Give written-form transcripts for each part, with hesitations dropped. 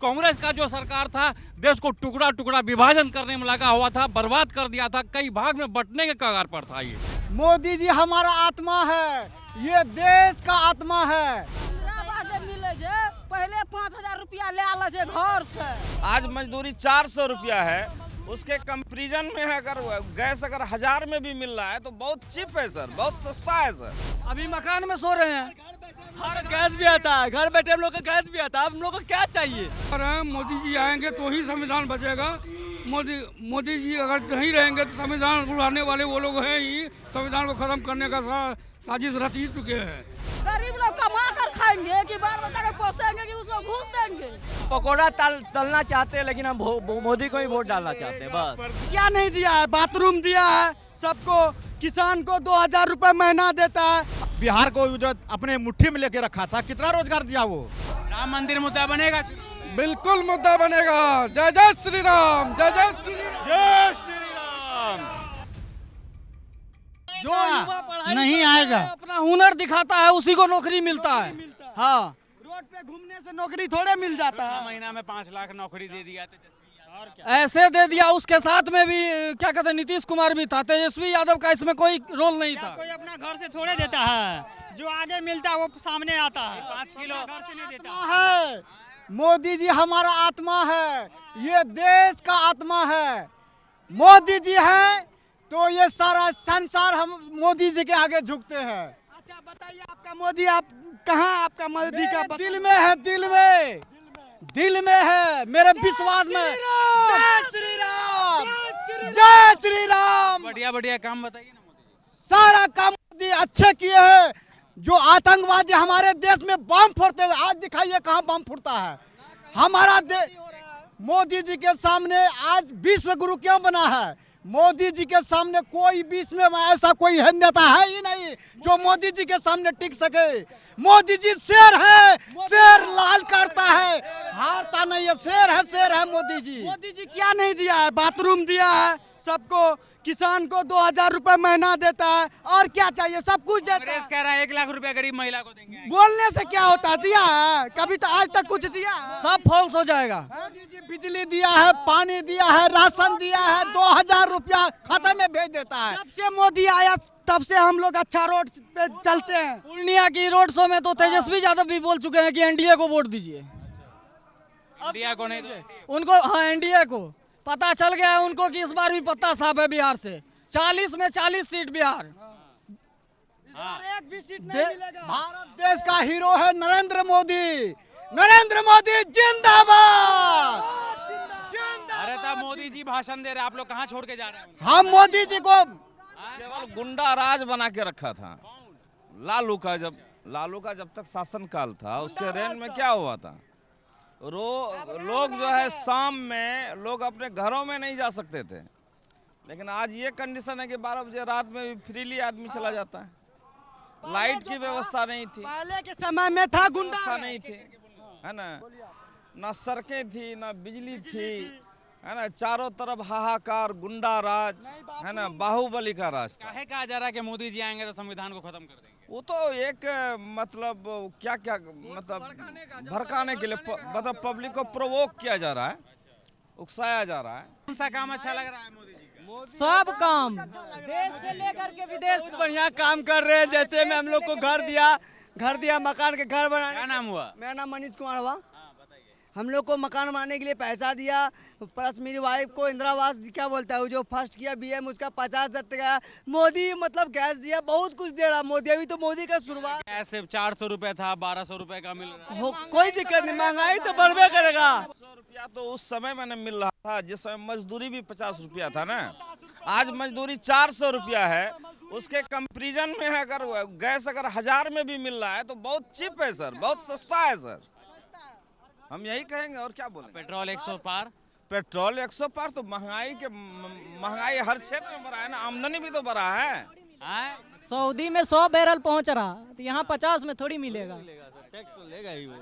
कांग्रेस का जो सरकार था देश को टुकड़ा टुकड़ा विभाजन करने में लगा हुआ था, बर्बाद कर दिया था, कई भाग में बंटने के कगार पर था। ये मोदी जी हमारा आत्मा है, ये देश का आत्मा है। पहले 5,000 रुपया ले आला छे घर से, आज मजदूरी 400 रुपया है। उसके कंपैरिजन में है अगर गैस अगर 1000 में भी मिल रहा है तो बहुत चीप है सर, बहुत सस्ता है सर। अभी मकान में सो रहे हैं, हर गैस भी आता है, घर बैठे हम लोग का गैस भी आता है। हम लोग को क्या चाहिए? मोदी जी आएंगे तो ही संविधान बचेगा। मोदी जी अगर नहीं रहेंगे तो संविधान उड़ाने वाले वो लोग हैं ही, संविधान को खत्म करने का साजिश रच ही चुके हैं। गरीब लोग कमा कर खाएंगे कि बाल बच्चा को पोसेंगे कि उसको घूस देंगे। पकौड़ा तलना चाहते हैं लेकिन हम मोदी को ही वोट डालना चाहते हैं बस। क्या नहीं दिया है? बाथरूम दिया है सबको, किसान को 2,000 रुपए महीना देता है। बिहार को जो अपने मुट्ठी में लेके रखा था, कितना रोजगार दिया वो? राम मंदिर मुद्दा बनेगा, बिल्कुल मुद्दा बनेगा। जय जय श्री राम, जय जय श्री राम, जय श्री राम। जो युवा पढ़ाई नहीं करता आएगा। है, अपना हुनर दिखाता है, उसी को नौकरी मिलता है। हाँ, रोड पे घूमने से नौकरी थोड़े मिल जाता है। महीना में 5 लाख नौकरी दे दिया ऐसे दे दिया। उसके साथ में भी क्या कहते हैं, नीतीश कुमार भी था, तेजस्वी यादव का इसमें कोई रोल नहीं था। कोई अपना घर से थोड़े देता है, जो आगे मिलता है वो सामने आता है। 5 किलो घर से नहीं देता है मोदी जी हमारा आत्मा है, ये देश का आत्मा है। मोदी जी हैं तो ये सारा संसार हम मोदी जी के आगे झुकते हैं। अच्छा बताइए, आपका मोदी आप कहाँ? आपका मोदी का दिल में है, दिल में, दिल में है, मेरे विश्वास में। जय श्री राम, जय श्री राम। बढ़िया बढ़िया काम बताइए ना मोदी। सारा काम मोदी अच्छे किए हैं। जो आतंकवादी हमारे देश में बम फोड़ते हैं, आज दिखाइए कहाँ बम फूटता है हमारा देश। मोदी जी के सामने आज विश्व गुरु क्यों बना है? मोदी जी के सामने कोई विश्व में ऐसा कोई नेता है ही नहीं जो मोदी जी के सामने टिक सके। मोदी जी शेर है, शेर लाल करता है, हारता नहीं है। शेर है मोदी जी। मोदी जी क्या नहीं दिया है? बाथरूम दिया है सबको, किसान को 2,000 रुपए महीना देता है, और क्या चाहिए? सब कुछ देता है। कांग्रेस कह रहा है 1 लाख रुपया गरीब महिला को देंगे। बोलने से क्या होता है? दिया है कभी? तो आज तक कुछ दिया है? सब फॉल्स हो जाएगा। मोदी जी बिजली दिया है, पानी दिया है, राशन दिया है, 2,000 रुपया खाते में भेज देता है। जब से मोदी आया तब से हम लोग अच्छा रोड पे चलते हैं। पूर्णिया की रोड शो में तो तेजस्वी यादव भी बोल चुके हैं कि एनडीए को वोट दीजिए। इंडिया को नहीं, उनको, हाँ, एनडीए को पता चल गया है उनको कि इस बार भी पत्ता साफ है बिहार से। 40 में 40 सीट बिहार। एक भी सीट नहीं मिलेगा। भारत देश का हीरो है नरेंद्र मोदी। नरेंद्र मोदी जिंदाबाद। अरे तब मोदी जी भाषण दे रहे, आप लोग कहाँ छोड़ के जा रहे हैं? हम मोदी जी को केवल गुंडा राज बना के रखा था लालू का जब तक शासन काल था, उसके रेंज में क्या हुआ था? लोग जो है शाम में लोग अपने घरों में नहीं जा सकते थे, लेकिन आज ये कंडीशन है कि 12 बजे रात में भी फ्रीली आदमी चला जाता है। लाइट की व्यवस्था नहीं थी, पहले के समय में था गुंडा नहीं थी, है ना सड़कें थी, ना बिजली थी, है ना, चारों तरफ हाहाकार, गुंडा राज, है ना, बाहुबली का राज था। काहे कहा जा रहा है कि मोदी जी आएंगे तो संविधान को खत्म कर देंगे? वो तो एक मतलब क्या मतलब भड़काने के लिए, मतलब पब्लिक को प्रोवोक किया जा रहा है, उकसाया जा रहा है। कौन सा काम अच्छा लग रहा है मोदी जी का? सब काम देश से लेकर के विदेश बढ़िया काम कर रहे हैं। जैसे में हम लोग को घर दिया, मकान के घर बनाने। क्या नाम हुआ? मेरा नाम मनीष कुमार हुआ। हम लोग को मकान बनाने के लिए पैसा दिया, प्लस मेरी वाइफ को इंदिरा आवास क्या बोलता है जो फर्स्ट किया बीएम, उसका 50,000 टका। मोदी मतलब गैस दिया, बहुत कुछ दे रहा मोदी। अभी तो मोदी का शुरुआत ऐसे 400 रुपए था, 1200 रुपए का मिल रहा है। कोई दिक्कत नहीं, महंगाई तो बढ़बे करेगा। 100 रुपया तो उस समय मैंने मिल रहा था जिस समय मजदूरी भी 50 रुपया था ना। आज मजदूरी 400 रुपया है। उसके कंपैरिजन में है अगर गैस अगर 1000 में भी मिल रहा है तो बहुत चीप है सर, बहुत सस्ता है सर। हम यही कहेंगे और क्या बोलेंगे। पेट्रोल 100 पार, पेट्रोल 100 पार तो महंगाई हर क्षेत्र में बढ़ा है ना, आमदनी भी तो बढ़ा है। सऊदी में 100 बैरल पहुंच रहा, तो यहाँ 50 में थोड़ी मिलेगा। टैक्स तो लेगा ही वो।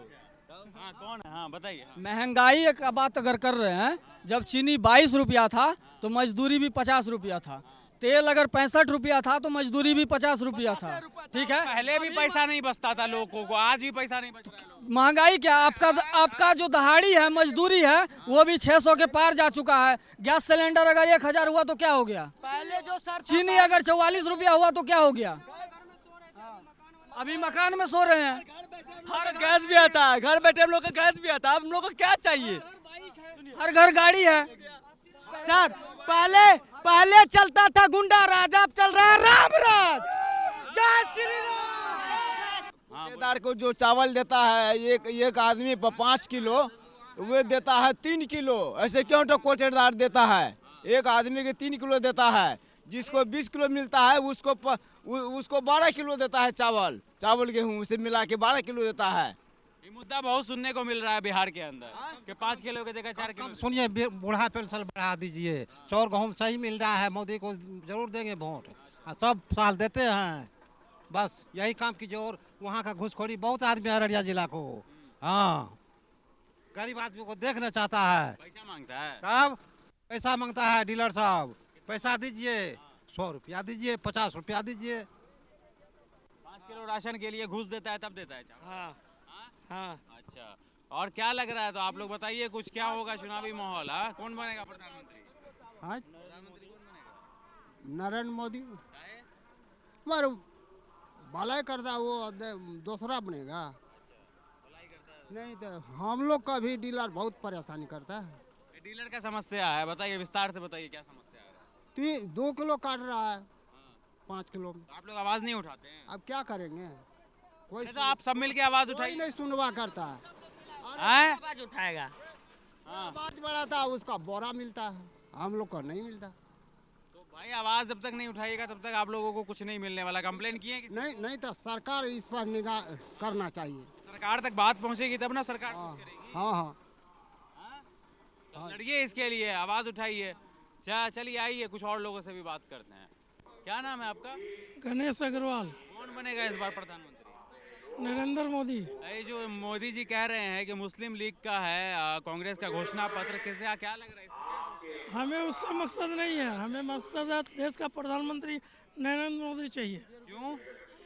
हाँ कौन है? हाँ बताइए। महंगाई का बात अगर कर रहे हैं, जब चीनी 22 रुपया था तो मजदूरी भी 50 रुपया था। तेल अगर 65 रुपया था तो मजदूरी भी 50 रुपया था, ठीक है। पहले भी पैसा नहीं बचता था लोगों को, आज भी पैसा नहीं बच रहा है लोगों महंगाई क्या, आपका जो दहाड़ी है, मजदूरी है, वो भी 600 के पार जा चुका है। गैस सिलेंडर अगर 1000 हुआ तो क्या हो गया? पहले जो सर चीनी अगर 44 रुपया हुआ तो क्या हो गया? अभी मकान में सो रहे हैं। हर गैस भी आता है, घर बैठे हम लोग का गैस भी आता है। हम लोग को क्या चाहिए? हर घर गाड़ी है। सर पहले चलता था गुंडा राज, अब चल रहा है राम राज। जय श्री राम। ठेकेदार को जो चावल देता है एक आदमी पर 5 किलो, वो देता है 3 किलो। ऐसे क्यों तो कोटेदार देता है? एक आदमी के 3 किलो देता है, जिसको 20 किलो मिलता है उसको 12 किलो देता है। चावल गेहूं से मिला के 12 किलो देता है। ये मुद्दा बहुत सुनने को मिल रहा है बिहार के अंदर कि 5 किलो की जगह 4 किलो। सुनिए, बूढ़ा पेंशन बढ़ा दीजिए, चौर गेहूं सही मिल रहा है, मोदी को जरूर देंगे वोट। सब साल देते हैं, बस यही काम कीजिए। और वहाँ का घूसखोरी बहुत आदमी है अररिया जिला को, हाँ, गरीब आदमी को देखना चाहता है। पैसा मांगता है, तब पैसा मांगता है डीलर साहब, पैसा दीजिए, 100 रुपया दीजिए, 50 रुपया दीजिए। 5 किलो राशन के लिए घूस देता है, तब देता है चावल। हाँ हाँ। अच्छा, और क्या लग रहा है? तो आप लोग बताइए कुछ, क्या होगा चुनावी माहौल? कौन बनेगा प्रधानमंत्री? हाँ, प्रधानमंत्री कौन बनेगा? नरेंद्र मोदी मगर भलाई करता, वो दूसरा बनेगा। नहीं तो हम लोग का भी डीलर बहुत परेशानी करता है। ये डीलर का समस्या है, बताइए, विस्तार से बताइए क्या समस्या है। 2 किलो काट रहा है 5 किलो में। आप लोग आवाज नहीं उठाते हैं? अब क्या करेंगे? कोई नहीं तो आप सब मिलके आवाज कोई उठाइए। नहीं सुनवा करता है। हैं? आवाज उठाएगा। आवाज बढ़ाता है, उसका बोरा मिलता है, हम लोग को नहीं मिलता। तो भाई आवाज जब तक नहीं उठाइएगा तब तक आप लोगों को कुछ नहीं मिलने वाला। कंप्लेन किए किसी? नहीं तो सरकार इस पर निगाह करना चाहिए। सरकार तक बात पहुंचेगी तब ना सरकार कुछ करेगी। हाँ। तो लड़िए इसके लिए, आवाज उठाइए। चलिए आइए, कुछ और लोगों से भी बात करते हैं। क्या नाम है आपका? गणेश अग्रवाल। कौन बनेगा इस बार प्रधानमंत्री? नरेंद्र मोदी। ये जो मोदी जी कह रहे हैं कि मुस्लिम लीग का है कांग्रेस का घोषणा पत्र, किसे क्या लग रहा है इसमें? हमें उससे मकसद नहीं है, हमें मकसद है देश का प्रधानमंत्री नरेंद्र मोदी चाहिए। क्यों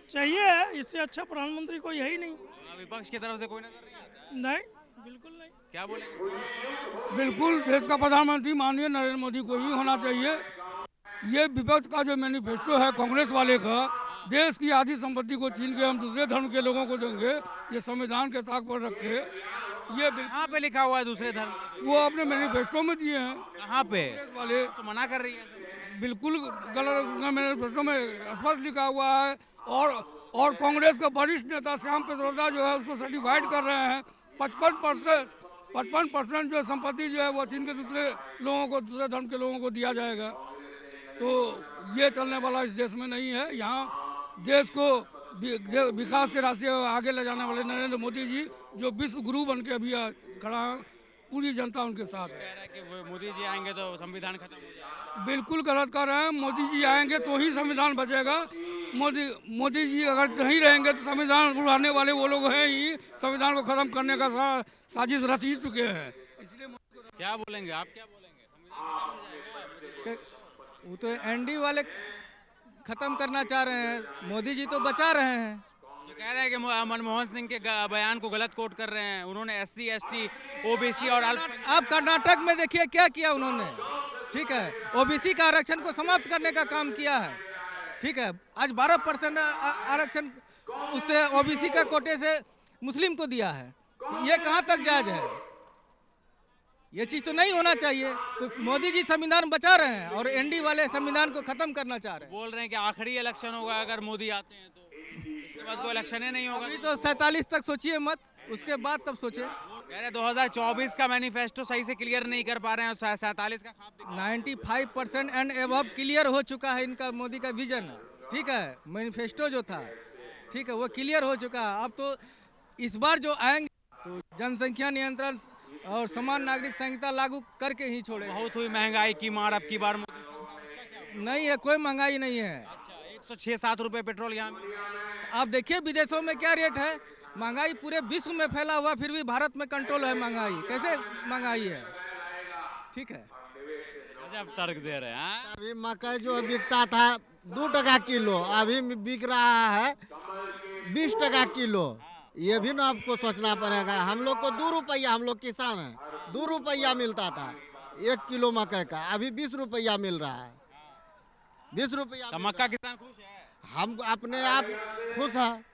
चाहिए, इससे अच्छा प्रधानमंत्री कोई है ही नहीं। विपक्ष की तरफ से कोई नजर नहीं आता है? नहीं, बिल्कुल नहीं। क्या बोलेंगे? बिल्कुल देश का प्रधानमंत्री माननीय नरेंद्र मोदी को ही होना चाहिए। ये विपक्ष का जो मैनिफेस्टो है कांग्रेस वाले का, देश की आधी संपत्ति को छीन के हम दूसरे धर्म के लोगों को देंगे, ये संविधान के ताक पर रख के, ये कहाँ पे लिखा हुआ है दूसरे धर्म? वो अपने मैनिफेस्टो में दिए हैं कहाँ पे? कांग्रेस वाले। तो मना कर रही है। बिल्कुल गलत, मैनिफेस्टो में स्पष्ट लिखा हुआ है। और कांग्रेस का वरिष्ठ नेता श्याम पित्रोदा जो है उसको सर्टिफाइड कर रहे हैं 55% जो संपत्ति जो है वो छीन के दूसरे लोगों को, दूसरे धर्म के लोगों को दिया जाएगा। तो ये चलने वाला इस देश में नहीं है। यहाँ देश को विकास के रास्ते आगे ले जाने वाले नरेंद्र मोदी जी जो विश्व गुरु बन के अभी खड़ा है, पूरी जनता उनके साथ है। कह रहा है कि वो मोदी जी आएंगे तो संविधान खत्म हो जाएगा। बिल्कुल गलत कर रहे हैं। मोदी जी आएंगे तो ही संविधान बचेगा। मोदी जी अगर नहीं रहेंगे तो संविधान उड़ाने वाले वो लोग हैं ही, संविधान को खत्म करने का साजिश रच ही चुके हैं। इसलिए क्या बोलेंगे आप? क्या बोलेंगे? संविधान खत्म हो जाएगा? वो तो एनडी वाले खत्म करना चाह रहे हैं, मोदी जी तो बचा रहे हैं। जो कह रहे हैं कि मनमोहन सिंह के बयान को गलत कोट कर रहे हैं। उन्होंने SC ST OBC और अब कर्नाटक में देखिए क्या किया उन्होंने, ठीक है, OBC का आरक्षण को समाप्त करने का काम किया है, ठीक है। आज 12% आरक्षण उससे OBC का कोटे से मुस्लिम को दिया है। ये कहाँ तक जायज है? ये चीज तो नहीं होना चाहिए। तो मोदी जी संविधान बचा रहे हैं और एनडी वाले संविधान को खत्म करना चाह रहे हैं। बोल रहे हैं कि आखिरी इलेक्शन होगा अगर मोदी आते हैं तो, उसके बाद कोई इलेक्शन ही नहीं होगा। अभी तो 47 तक सोचिए मत, उसके बाद तब सोचे। कह रहे 2024 का मैनिफेस्टो सही से क्लियर नहीं कर पा रहे हैं, 47 का ख्वाब दिख रहा है। 95% एंड एबव क्लियर हो चुका है इनका, मोदी का विजन, ठीक है, मैनिफेस्टो जो था, ठीक है, वो क्लियर हो चुका है। अब तो इस बार जो आएंगे तो जनसंख्या नियंत्रण और समान नागरिक संहिता लागू करके ही छोड़े। बहुत हुई महंगाई की मार अब की बार मोदी सरकार, उसका क्या होगा? नहीं है, कोई महंगाई नहीं है। अच्छा, 106-107 रुपए पेट्रोल यहाँ मिल रहा है। आप देखिए विदेशों में क्या रेट है, महंगाई पूरे विश्व में फैला हुआ, फिर भी भारत में कंट्रोल है महंगाई। कैसे महंगाई है, ठीक है। गजब तर्क दे रहे हैं हाँ? अभी मकई जो बिकता था 2 टका किलो, अभी बिक रहा है 20 टका किलो। ये भी ना आपको सोचना पड़ेगा। हम लोग को 2 रुपया, हम लोग किसान हैं, 2 रुपया मिलता था 1 किलो मकई का, अभी 20 रुपया मिल रहा है। 20 रुपया तो मक्का किसान खुश है? हम अपने आप खुश हैं।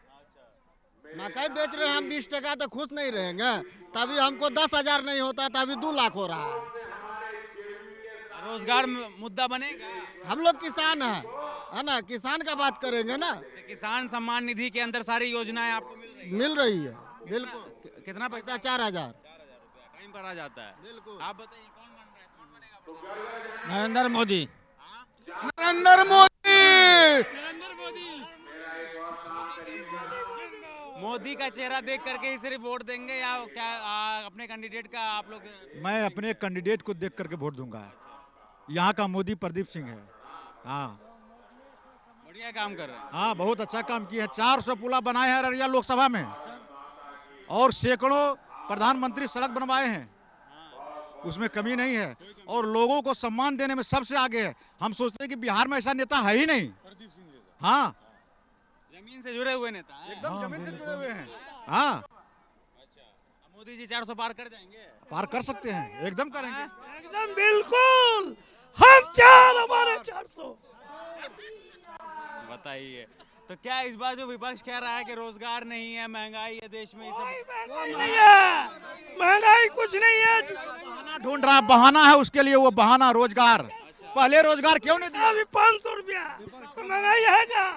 मकई बेच रहे हैं हम 20 टका, तो खुश नहीं रहेंगे? तभी हमको 10,000 नहीं होता, तभी 2 लाख हो रहा है। रोजगार मुद्दा बनेगा? हम लोग किसान हैं, है ना, किसान का बात करेंगे ना। तो किसान सम्मान निधि के अंदर सारी योजनाएं आपको मिल रही मिल रही है, बिल्कुल। कितना पैसा? 4,000। कहीं करा जाता है। बिल्कुल। आप बताइए कौन बन रहा है, कौन बनेगा? नरेंद्र मोदी। नरेंद्र मोदी। मोदी का चेहरा देख करके ही सिर्फ वोट देंगे या क्या अपने कैंडिडेट का आप लोग? मैं अपने कैंडिडेट को देख करके वोट दूंगा। यहाँ का मोदी प्रदीप सिंह है। हाँ बढ़िया काम कर रहे हैं। हाँ, बहुत अच्छा काम किया है। 400 पुला बनाए हैं अररिया लोकसभा में, और सैकड़ों प्रधानमंत्री सड़क बनवाए हैं, उसमें कमी नहीं है। और लोगों को सम्मान देने में सबसे आगे है। हम सोचते हैं कि बिहार में ऐसा नेता है ही नहीं। हाँ, जमीन से जुड़े हुए नेता हैं। एकदम जमीन से जुड़े हुए हैं। हाँ, अच्छा, मोदी जी 400 पार कर जाएंगे? पार कर सकते हैं, एकदम करेंगे। एकदम बिल्कुल, हम 4, हमारे 400। बताइए, तो क्या इस बार जो विपक्ष कह रहा है कि रोजगार नहीं है, महंगाई है देश में, ये सब नहीं है, महंगाई कुछ नहीं है। बहाना ढूंढ रहा, बहाना है उसके लिए, वो बहाना रोजगार। पहले रोजगार क्यों नहीं दिया? अभी 500 रुपया तो महंगाई है क्या?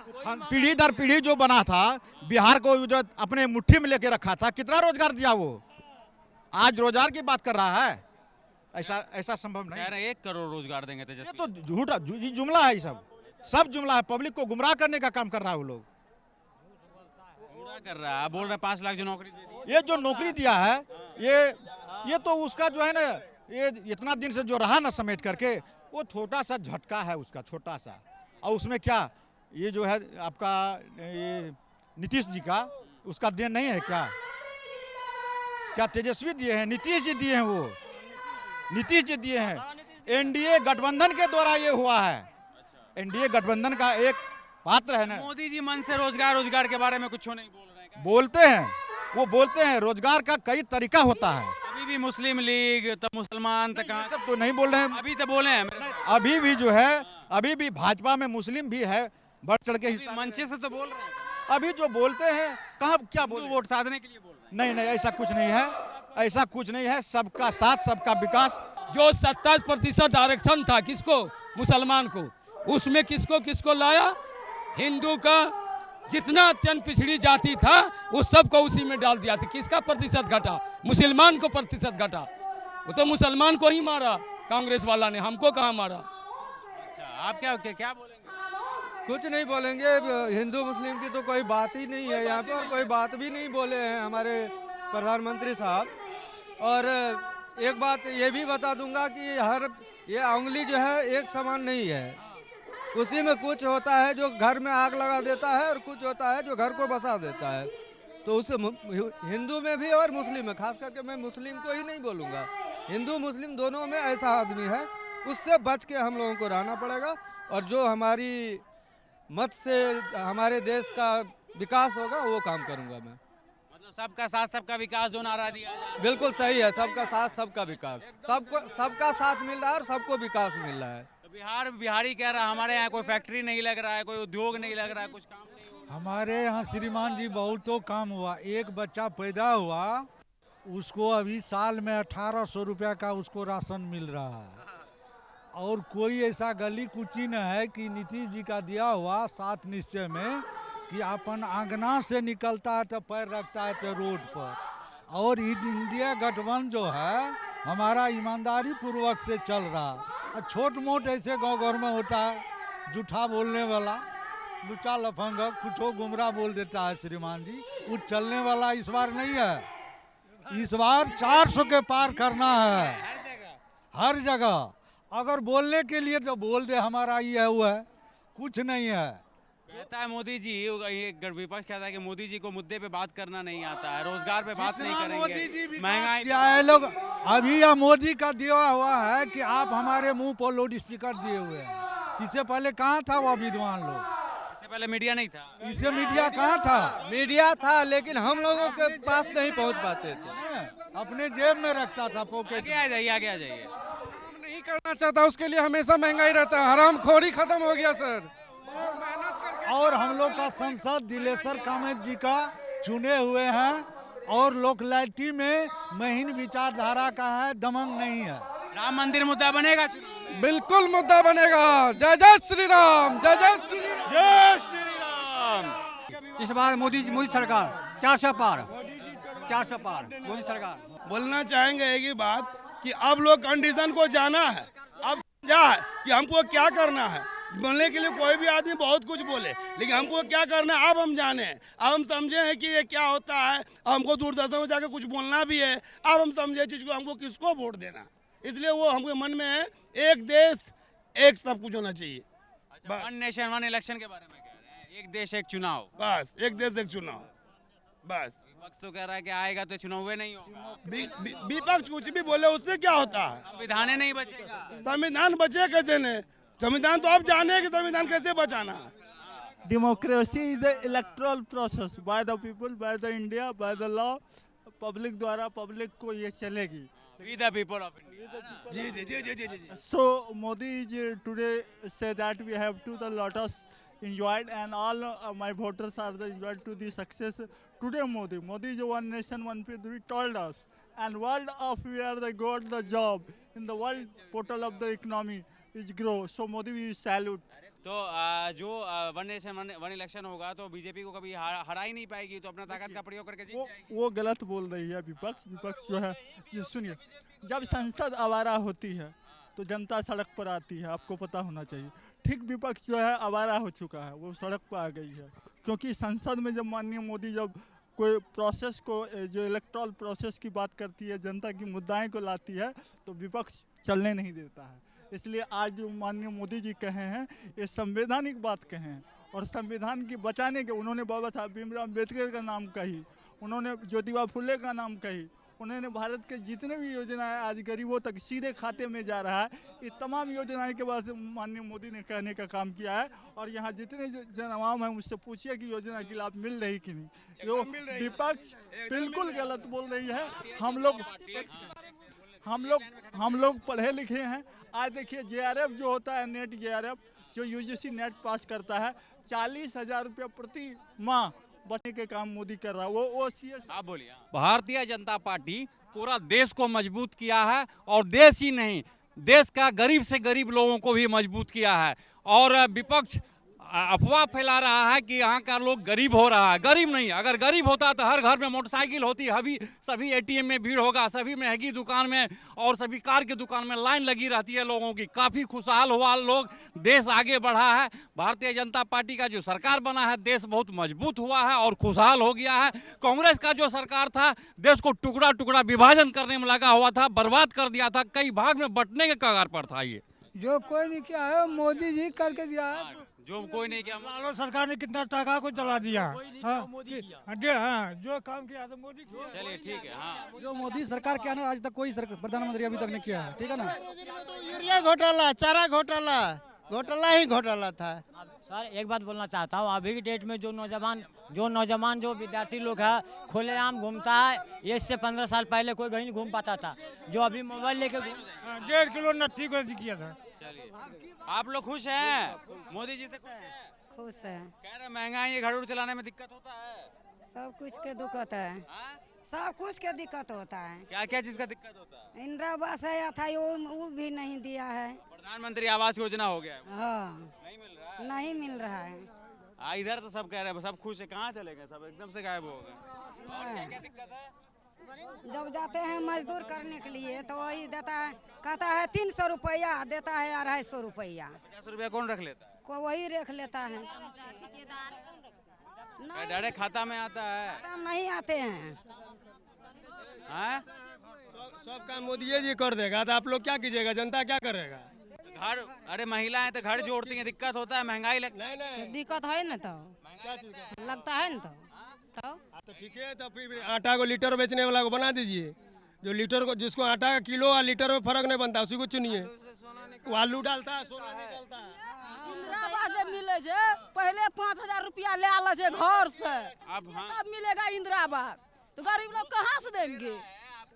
पीढ़ी दर पीढ़ी जो बना था, बिहार को जो अपने मुट्ठी में लेके रखा था, कितना रोजगार दिया वो? आज रोजगार की बात कर रहा है। ऐसा संभव नहीं। कह रहे हैं 1 करोड़ रोजगार देंगे ये तेजस्वी। तो झूठा जुमला है। ये सब जुमला है। पब्लिक को गुमराह करने का काम कर रहा है वो लोग। पूरा कर रहा है, बोल रहे 5 लाख जो नौकरी दे दी। ये जो नौकरी दिया है, ये तो उसका जो है ना, ये इतना दिन से जो रहा ना समेट करके, वो छोटा सा झटका है उसका, छोटा सा। और उसमें क्या, ये जो है आपका ये नीतीश जी का, उसका देन नहीं है क्या? क्या तेजस्वी दिए हैं? नीतीश जी दिए हैं। वो नीतीश जी दिए हैं। एनडीए गठबंधन के द्वारा ये हुआ है। एनडीए गठबंधन का एक पात्र है ना। मोदी जी मन से रोजगार के बारे में कुछ नहीं बोल रहे हैं। बोलते हैं, वो बोलते हैं। रोजगार का कई तरीका होता है। अभी भी मुस्लिम लीग, तो मुसलमान, तो ये सब तो नहीं बोल रहे हैं। अभी तो बोले हैं अभी भी जो है, अभी भी भाजपा में मुस्लिम भी है, बढ़ चढ़ के हिस्सा। मंचे से तो बोल रहे हैं। अभी जो बोलते हैं, कहाँ क्या बोल? वोट साधने के लिए बोल रहे हैं। नहीं, ऐसा कुछ नहीं है। ऐसा कुछ नहीं है। सबका साथ, सबका विकास। जो 27% आरक्षण था किसको? मुसलमान को। उसमें किसको लाया? हिंदू का जितना अत्यंत पिछड़ी जाति था वो सबको उसी में डाल दिया था। किसका प्रतिशत घटा? मुसलमान को प्रतिशत घटा। वो तो मुसलमान को ही मारा कांग्रेस वाला ने, हमको कहाँ मारा? अच्छा, आप क्या बोलेंगे? कुछ नहीं बोलेंगे। हिंदू मुस्लिम की तो कोई बात ही नहीं है यहाँ पे, और कोई बात भी नहीं बोले हैं हमारे प्रधानमंत्री साहब। और एक बात ये भी बता दूंगा कि ये उंगली जो है एक समान नहीं है। उसी में कुछ होता है जो घर में आग लगा देता है, और कुछ होता है जो घर को बसा देता है। तो उसे हिंदू में भी और मुस्लिम में, खास करके मैं मुस्लिम को ही नहीं बोलूँगा, हिंदू मुस्लिम दोनों में ऐसा आदमी है, उससे बच के हम लोगों को रहना पड़ेगा। और जो हमारी मत से हमारे देश का विकास होगा वो काम करूँगा मैं। मतलब सबका साथ सबका विकास जो नारा दिया है। बिल्कुल सही है, सबका साथ सबका विकास। सबका साथ मिल रहा है और सबको विकास मिल रहा है। तो बिहारी कह रहा है हमारे यहाँ कोई फैक्ट्री नहीं लग रहा है, कोई उद्योग नहीं लग रहा है, कुछ काम नहीं हो रहा। हमारे यहाँ श्रीमान जी बहुतों काम हुआ। एक बच्चा पैदा हुआ, उसको अभी साल में 1800 रुपया का उसको राशन मिल रहा है। और कोई ऐसा गली कुची न है कि नीतीश जी का दिया हुआ 7 निश्चय में कि अपन आंगना से निकलता है तो पैर रखता है तो रोड पर। और इंडिया गठबंधन जो है हमारा ईमानदारी पूर्वक से चल रहा। छोट मोट ऐसे गांव घर में होता है झूठा बोलने वाला, लुचा लफंग कुछ गुमराह बोल देता है श्रीमान जी, वो चलने वाला इस बार नहीं है। इस बार 400 के पार करना है हर जगह। अगर बोलने के लिए तो बोल दे हमारा ये है वो है, कुछ नहीं है। कहता है मोदी जी, ये विपक्ष कहता है कि मोदी जी को मुद्दे पे बात करना नहीं आता है, रोजगार पे बात नहीं करेंगे, महंगाई क्या है लोग अभी यह मोदी का दिया हुआ है कि आप हमारे मुंह पर लाउड स्पीकर दिए हुए हैं। इससे पहले कहाँ था वो विद्वान लोग? इससे पहले मीडिया नहीं था। इससे मीडिया कहाँ था? मीडिया था लेकिन हम लोगों के पास नहीं पहुंच पाते थे, अपने जेब में रखता था पॉकेट। आगे आ जाइए, आगे आ जाइए। नहीं करना चाहता, उसके लिए हमेशा महंगाई रहता है, हरामखोरी खत्म हो गया सर। और हम लोग का सांसद दिलेश्वर कामत जी का चुने हुए हैं और लोकलिटी में महीन विचारधारा का है, दमंग नहीं है। राम मंदिर मुद्दा बनेगा, बिल्कुल मुद्दा बनेगा। जय जय श्री राम, जय जय श्री राम, जय श्री राम। इस बार मोदी सरकार 400 पार, 400 पार मोदी सरकार। बोलना चाहेंगे एक ही बात कि अब लोग कंडीशन को जाना है, अब समझा है कि हमको क्या करना है। बोलने के लिए कोई भी आदमी बहुत कुछ बोले, लेकिन हमको क्या करना है अब हम जाने हैं। अब हम समझे हैं कि ये क्या होता है। हमको दूरदर्शन में जाकर कुछ बोलना भी है। अब हम समझे चीज को, हमको किसको वोट देना, इसलिए वो हमको मन में है एक देश एक सब कुछ होना चाहिए। वन नेशन वन इलेक्शन के बारे में कह रहे हैं, एक देश एक चुनाव, बस एक देश एक चुनाव, बस। विपक्ष तो कह रहा है कि आएगा तो चुनाव नहीं होगा। विपक्ष कुछ भी बोले उससे क्या होता है? संविधान नहीं बचेगा। संविधान बचे कैसे नहीं? संविधान तो आप जाने कि संविधान कैसे बचाना है। Democracy is the electoral process by the people, by the India, by the law. Public द्वारा पब्लिक को ये चलेगी। We the people of India. Ji ji ji ji ji ji. So Modi today say that we have to the lot us enjoyed and all my voters are the enjoyed to the success. Today Modi is one nation one people told us, and world of we are the got the job in the world portal of the economy is grow. So Modi we salute. तो जो one nation one election होगा तो BJP को कभी हरा ही नहीं पाएगी, तो अपना ताकत का प्रयोग करके जीत जाएगी। वो गलत बोल रही है विपक्ष जो है। ये सुनिए, जब संसद आवारा होती है तो जनता सड़क पर आती है, आपको पता होना चाहिए। ठीक विपक्ष जो है आवारा हो चुका है, वो सड़क पर आ गई है। क्योंकि संसद में जब माननीय मोदी जब कोई प्रोसेस को, जो इलेक्टोरल प्रोसेस की बात करती है, जनता की मुद्दाएं को लाती है, तो विपक्ष चलने नहीं देता है। इसलिए आज जो माननीय मोदी जी कहे हैं ये संवैधानिक बात कहे हैं, और संविधान की बचाने के उन्होंने बाबा साहब भीमराव अम्बेडकर का नाम कही, उन्होंने ज्योतिबा फुले का नाम कही, उन्होंने भारत के जितने भी योजनाएं आज गरीबों तक सीधे खाते में जा रहा है, ये तमाम योजनाएं के बाद माननीय मोदी ने कहने का काम किया है। और यहाँ जितने जन आवाम है उससे पूछिए कि योजना की लाभ मिल रही कि नहीं। जो विपक्ष बिल्कुल गलत बोल रही है। हम लोग पढ़े लिखे हैं। आज देखिए JRF जो होता है, नेट JRF जो UGC नेट पास करता है, 40,000 रुपये प्रति माह बचने के काम मोदी कर रहा है। वो CS आप बोलिए। भारतीय जनता पार्टी पूरा देश को मजबूत किया है, और देश ही नहीं, देश का गरीब से गरीब लोगों को भी मजबूत किया है। और विपक्ष अफवाह फैला रहा है कि यहाँ का लोग गरीब हो रहा है। गरीब नहीं, अगर गरीब होता तो हर घर में मोटरसाइकिल होती, अभी सभी ATM में भीड़ होगा, सभी महंगी दुकान में और सभी कार की दुकान में लाइन लगी रहती है लोगों की। काफ़ी खुशहाल हुआ लोग, देश आगे बढ़ा है। भारतीय जनता पार्टी का जो सरकार बना है, देश बहुत मजबूत हुआ है और खुशहाल हो गया है। कांग्रेस का जो सरकार था, देश को टुकड़ा टुकड़ा विभाजन करने में लगा हुआ था, बर्बाद कर दिया था, कई भाग में बंटने के कगार पर था। ये जो कोई नहीं किया है मोदी जी करके दिया है। जो कोई नहीं किया, लालू सरकार ने कितना टका को चला दिया। जो काम किया तो मोदी किया। चलिए ठीक है। हाँ, जो मोदी सरकार किया ना, आज तक कोई प्रधानमंत्री अभी तक नहीं किया है। ठीक है ना। यूरिया घोटाला, चारा घोटाला ही घोटाला था। सर एक बात बोलना चाहता हूँ, अभी की डेट में जो नौजवान जो विद्यार्थी लोग है खुलेआम घूमता है। ये इससे 15 साल पहले कोई कहीं नहीं घूम पाता था, जो अभी मोबाइल लेके 1.5 किलो नट्टी को किया था। चलिए, आप लोग खुश हैं? मोदी जी से खुश है। कह रहे महंगाई घड़ू चलाने में दिक्कत होता है, सब कुछ के दिक्कत है। सब कुछ के दिक्कत होता है। क्या क्या चीज का दिक्कत होता है? इंदिरा आवास आया था, वो भी नहीं दिया है। प्रधानमंत्री आवास योजना हो गया है, हाँ, नहीं मिल रहा है। नहीं मिल रहा है। इधर तो सब कह रहे हैं सब खुश है, कहाँ चले गए? सब एकदम से गायब हो गए। और क्या क्या दिक्कत है? जब जाते हैं मजदूर करने के लिए तो वही देता है, कहता है 300 रुपया, देता है 250 रुपया। 50 रुपया कौन रख लेता है? वही रख लेता है। डायरेक्ट खाता में आता है? खाता नहीं आते हैं। हाँ? सब काम मोदी जी कर देगा तो आप लोग क्या कीजिएगा? जनता क्या करेगा? घर, अरे महिलाएं तो घर जोड़ती हैं, दिक्कत होता है, महंगाई दिक्कत है ना तो लगता है ना तो ठीक है, तो फिर आटा को लीटर बेचने वाला को बना दीजिए, जो लीटर को, जिसको आटा का किलो और लीटर में फर्क नहीं बनता उसी को चुनिए। वो आलू डालता है, सोना निकलता है। इंदिरा आवास मिले छे, पहले 5000 रुपया ले आला छे घर से, अब तब मिलेगा इंदिरा आवास, तो गरीब लोग कहाँ से देंगे?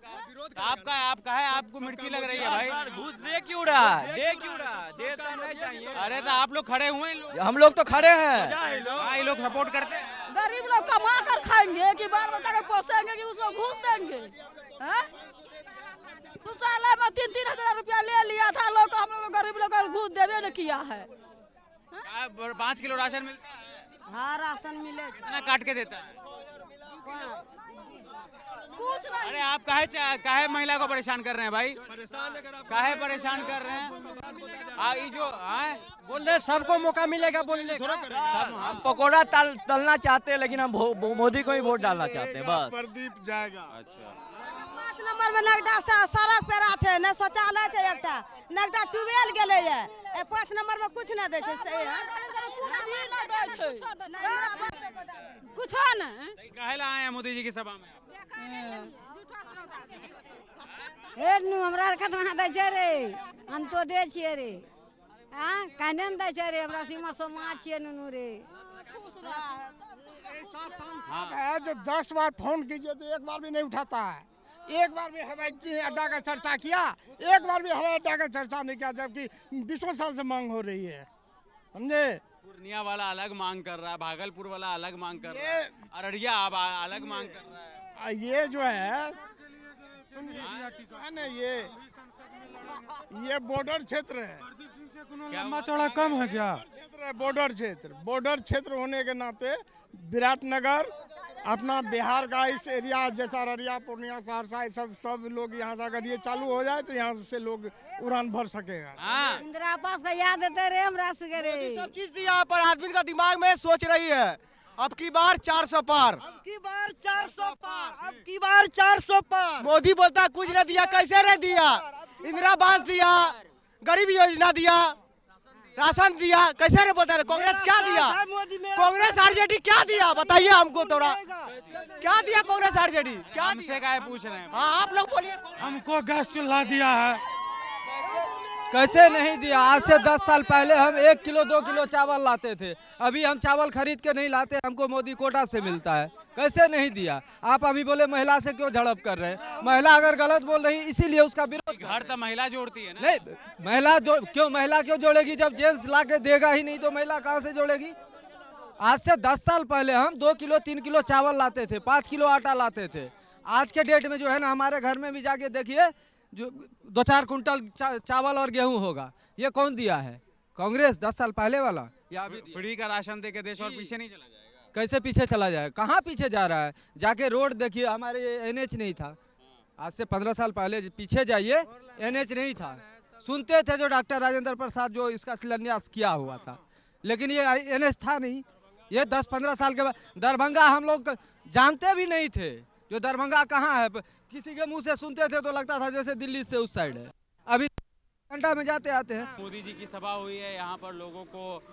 आपका है, आपको मिर्ची लग रही है भाई, घूस दे क्यों रहा है? दे क्यों रहा है? दे तो नहीं चाहिए। अरे तो आप लोग खड़े हुए हैं, हम लोग तो खड़े हैं, ये लोग सपोर्ट करते हैं। गरीब लोग कमा कर खाएंगे कि बाल बच्चा को पोसेंगे कि उसको घूस देंगे? शौचालय में 3-3 हजार रुपया ले लिया था लोग, हम लोग गरीब लोग को घूस देवे न किया है। 5 किलो राशन मिलता है? हाँ राशन मिले, कितना काट के देता है? कुछ नहीं। अरे आप काहे महिला को परेशान कर रहे हैं भाई? काहे परेशान कर रहे हैं? ये जो बोल रहे सबको मौका मिलेगा बोलने का। हम पकौड़ा तलना चाहते हैं, लेकिन हम मोदी को ही वोट डालना चाहते हैं बस। प्रदीप जाएगा। अच्छा, 5 नंबर में नगदा सड़क पेरा छे, न शौचालय छे, एकटा नगदा ट्यूबवेल गेले है, 5 नंबर में कुछ न दे छे, कुछ न। काहे ला आए हैं मोदी जी की सभा में? हमरा कतना दै छै रे, हम तो दे छियै रे, काहे न दै छै रे, हमरा सीमा समाज छियै नुनू रे। है जो 10 बार फोन कीजिए तो एक बार भी नहीं उठाता है, एक बार भी हवाई अड्डा का चर्चा किया, एक बार भी हवाई अड्डा का चर्चा नहीं किया, जबकि 20 साल से मांग हो रही है, समझे। पूर्णिया वाला अलग मांग कर रहा है, भागलपुर वाला अलग मांग कर रहा है, अररिया अलग मांग कर रहा है। ये जो है ना, ये बॉर्डर क्षेत्र है, लंबा चौड़ा कम है क्या? क्षेत्र है बॉर्डर क्षेत्र होने के नाते विराटनगर अपना बिहार का इस एरिया जैसा अररिया, पूर्णिया, सहरसा, सब लोग यहाँ से अगर ये चालू हो जाए तो यहाँ से लोग उड़ान भर सकेगा। इंदिरा आवास का याद देते रे हमरा से रे, सब चीज दिया पर आदमी का दिमाग में सोच रही है अब की बार 400 पार, अब की बार 400 पार। मोदी बोलता कुछ नहीं दिया, कैसे नहीं दिया? इंदिरा आवास दिया, गरीब योजना दिया, राशन दिया, कैसे नहीं बोलता? कांग्रेस क्या दिया? कांग्रेस आरजेडी क्या दिया बताइए हमको, थोड़ा क्या दिया कांग्रेस आरजेडी? क्या हमसे काहे पूछ रहे हैं? हाँ आप लोग बोलिए। हमको गैस चूल्हा दिया है। कैसे नहीं दिया? आज से 10 साल पहले हम 1 किलो 2 किलो चावल लाते थे, अभी हम चावल खरीद के नहीं लाते, हमको मोदी कोटा से मिलता है। कैसे नहीं दिया? आप अभी बोले महिला से क्यों झड़प कर रहे हैं? महिला अगर गलत बोल रही इसीलिए उसका विरोध। घर तो महिला जोड़ती है ना? नहीं, महिला क्यों जोड़ेगी? जब जेंट्स ला के देगा ही नहीं तो महिला कहाँ से जोड़ेगी? आज से 10 साल पहले हम 2 किलो 3 किलो चावल लाते थे, 5 किलो आटा लाते थे। आज के डेट में जो है ना, हमारे घर में भी जाके देखिए, जो 2-4 कुंटल चावल और गेहूं होगा। ये कौन दिया है? कांग्रेस 10 साल पहले वाला, या अभी फ्री का राशन दे के देश और पीछे नहीं चला जाएगा? कैसे पीछे चला जाए? कहाँ पीछे जा रहा है? जाके रोड देखिए, हमारे NH नहीं था, आज से 15 साल पहले पीछे जाइए, NH नहीं था। सुनते थे जो डॉक्टर राजेंद्र प्रसाद जो इसका शिलान्यास किया हुआ था, लेकिन ये NH था नहीं। ये 10-15 साल के बाद दरभंगा हम लोग जानते भी नहीं थे, जो दरभंगा कहाँ है, किसी के मुंह से सुनते थे तो लगता था जैसे दिल्ली से उस साइड है। अभी घंटा में जाते आते हैं। मोदी जी की सभा हुई है, यहाँ पर लोगों को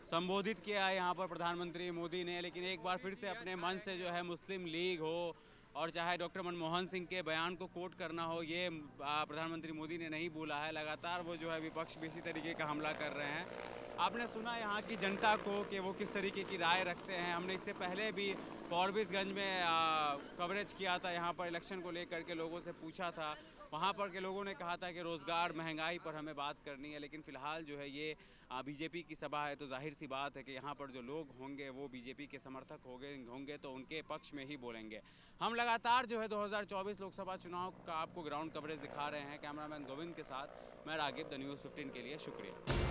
संबोधित किया है यहाँ पर प्रधानमंत्री मोदी ने, लेकिन एक बार फिर से अपने मन से जो है मुस्लिम लीग हो और चाहे डॉक्टर मनमोहन सिंह के बयान को कोट करना हो, ये प्रधानमंत्री मोदी ने नहीं बोला है। लगातार वो जो है विपक्ष भी इसी तरीके का हमला कर रहे हैं। आपने सुना यहाँ की जनता को कि वो किस तरीके की राय रखते हैं। हमने इससे पहले भी फॉरबिसगंज में कवरेज किया था, यहाँ पर इलेक्शन को लेकर के लोगों से पूछा था, वहाँ पर के लोगों ने कहा था कि रोज़गार, महंगाई पर हमें बात करनी है। लेकिन फ़िलहाल जो है ये बीजेपी की सभा है, तो जाहिर सी बात है कि यहाँ पर जो लोग होंगे वो बीजेपी के समर्थक होंगे तो उनके पक्ष में ही बोलेंगे। हम लगातार जो है 2024 लोकसभा चुनाव का आपको ग्राउंड कवरेज दिखा रहे हैं। कैमरामैन गोविंद के साथ मैं रागिब, द न्यूज़ 15 के लिए शुक्रिया।